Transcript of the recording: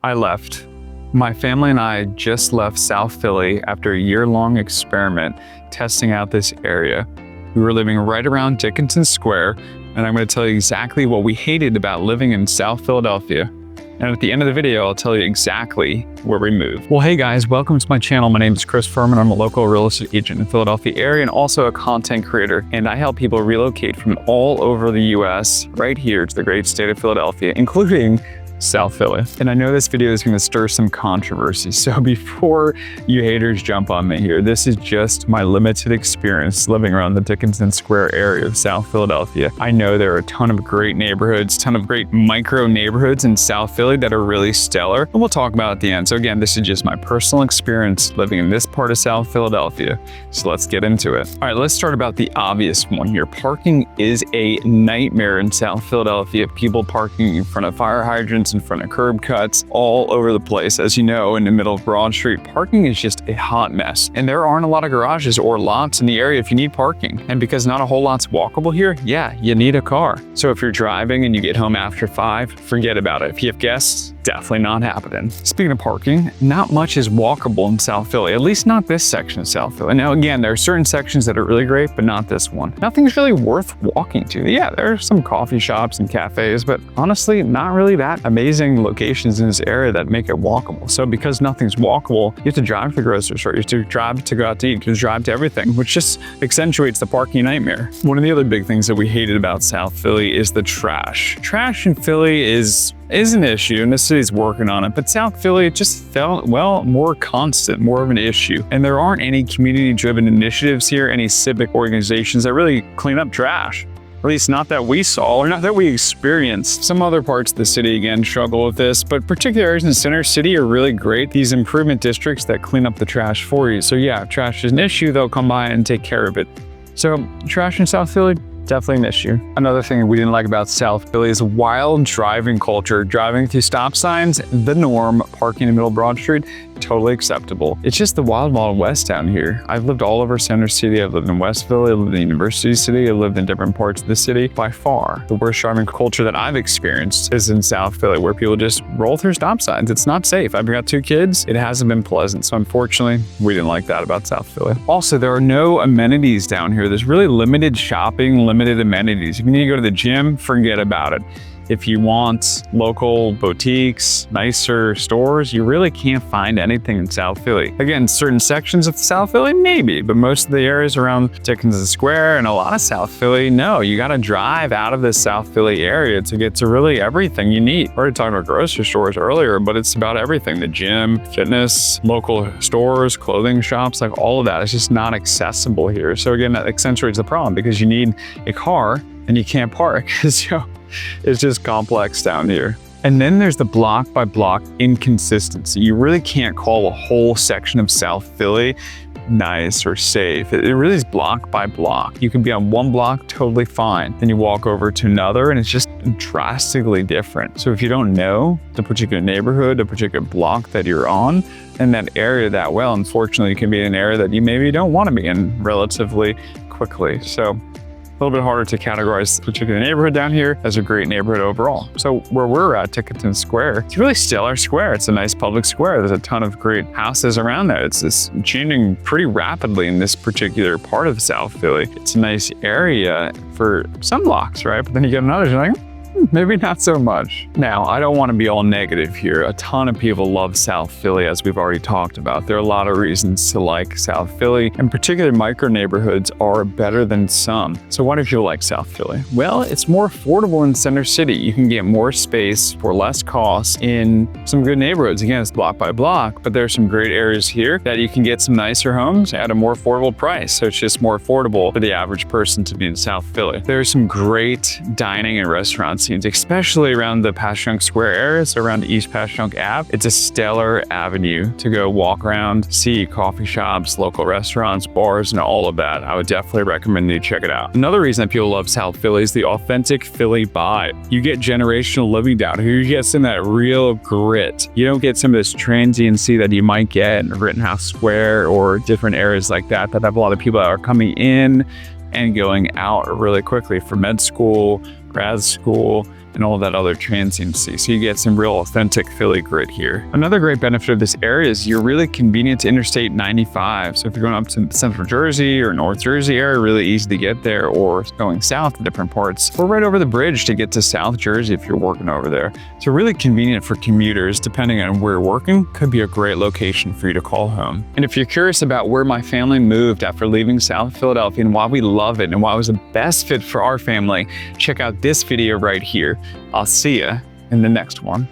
I left. My family and I just left South Philly after a year-long experiment testing out this area. We were living right around Dickinson Square, and I'm going to tell you exactly what we hated about living in South Philadelphia. And at the end of the video, I'll tell you exactly where we moved. Well, hey guys, welcome to my channel. My name is Chris Fuhrman. I'm a local real estate agent in the Philadelphia area and also a content creator. And I help people relocate from all over the US right here to the great state of Philadelphia, including South Philly. And I know this video is going to stir some controversy. So before you haters jump on me here, this is just my limited experience living around the Dickinson Square area of South Philadelphia. I know there are a ton of great neighborhoods, ton of great micro neighborhoods in South Philly that are really stellar. And we'll talk about it at the end. So again, this is just my personal experience living in this part of South Philadelphia. So let's get into it. All right, let's start about the obvious one here. Parking is a nightmare in South Philadelphia. People parking in front of fire hydrants, in front of curb cuts, all over the place. As you know, in the middle of Broad Street, parking is just a hot mess. And there aren't a lot of garages or lots in the area if you need parking. And because not a whole lot's walkable here, yeah, you need a car. So if you're driving and you get home after 5, forget about it. If you have guests, definitely not happening. Speaking of parking, not much is walkable in South Philly, at least not this section of South Philly. Now again, there are certain sections that are really great, but not this one. Nothing's really worth walking to. Yeah, there are some coffee shops and cafes, but honestly, not really that amazing locations in this area that make it walkable. So because nothing's walkable, you have to drive to the grocery store, you have to drive to go out to eat, you have to drive to everything, which just accentuates the parking nightmare. One of the other big things that we hated about South Philly is the trash. Trash in Philly is an issue, and the city's working on it, but South Philly, it just felt, well, more constant, more of an issue. And there aren't any community-driven initiatives here, any civic organizations that really clean up trash. At least not that we saw, or not that we experienced. Some other parts of the city, again, struggle with this, but particular areas in Center City are really great. These improvement districts that clean up the trash for you. So yeah, if trash is an issue, they'll come by and take care of it. So trash in South Philly, definitely an issue. Another thing we didn't like about South Philly is wild driving culture. Driving through stop signs, the norm. Parking in the middle of Broad Street, totally acceptable. It's just the wild, wild west down here. I've lived all over Center City. I've lived in West Philly. I've lived in University City. I've lived in different parts of the city. By far, the worst driving culture that I've experienced is in South Philly, where people just roll through stop signs. It's not safe. I've got 2 kids. It hasn't been pleasant. So unfortunately, we didn't like that about South Philly. Also, there are no amenities down here. There's really limited shopping, limited amenities. If you need to go to the gym, forget about it. If you want local boutiques, nicer stores, you really can't find anything in South Philly. Again, certain sections of South Philly, maybe, but most of the areas around Dickinson Square and a lot of South Philly, no, you gotta drive out of the South Philly area to get to really everything you need. We already talked about grocery stores earlier, but it's about everything. The gym, fitness, local stores, clothing shops, like all of that is just not accessible here. So again, that accentuates the problem because you need a car and you can't park. So it's just complex down here. And then there's the block by block inconsistency. You really can't call a whole section of South Philly nice or safe. It really is block by block. You can be on one block totally fine. Then you walk over to another and it's just drastically different. So if you don't know the particular neighborhood, the particular block that you're on, and that area that well, unfortunately, it can be an area that you maybe don't want to be in relatively quickly. So a little bit harder to categorize this particular neighborhood down here as a great neighborhood overall. So where we're at, Dickinson Square, it's a really stellar square. It's a nice public square. There's a ton of great houses around there. It's changing pretty rapidly in this particular part of South Philly. It's a nice area for some blocks, right? But then you get another, you're like, maybe not so much. Now, I don't want to be all negative here. A ton of people love South Philly, as we've already talked about. There are a lot of reasons to like South Philly, and particular micro neighborhoods are better than some. So why do people like South Philly? Well, it's more affordable in Center City. You can get more space for less cost in some good neighborhoods. Again, it's block by block, but there's some great areas here that you can get some nicer homes at a more affordable price. So it's just more affordable for the average person to be in South Philly. There's some great dining and restaurant scenes, especially around the Passyunk Square areas, around East Passyunk Ave. It's a stellar avenue to go walk around, see coffee shops, local restaurants, bars, and all of that. I would definitely recommend you check it out. Another reason that people love South Philly is the authentic Philly vibe. You get generational living down here. You get some of that real grit. You don't get some of this transiency that you might get in Rittenhouse Square or different areas like that have a lot of people that are coming in and going out really quickly for med school, grad school, and all that other transiency. So you get some real authentic Philly grit here. Another great benefit of this area is you're really convenient to Interstate 95. So if you're going up to Central Jersey or North Jersey area, really easy to get there, or going south to different parts. We're right over the bridge to get to South Jersey if you're working over there. So really convenient for commuters, depending on where you're working, could be a great location for you to call home. And if you're curious about where my family moved after leaving South Philadelphia and why we love it and why it was the best fit for our family, check out this video right here. I'll see you in the next one.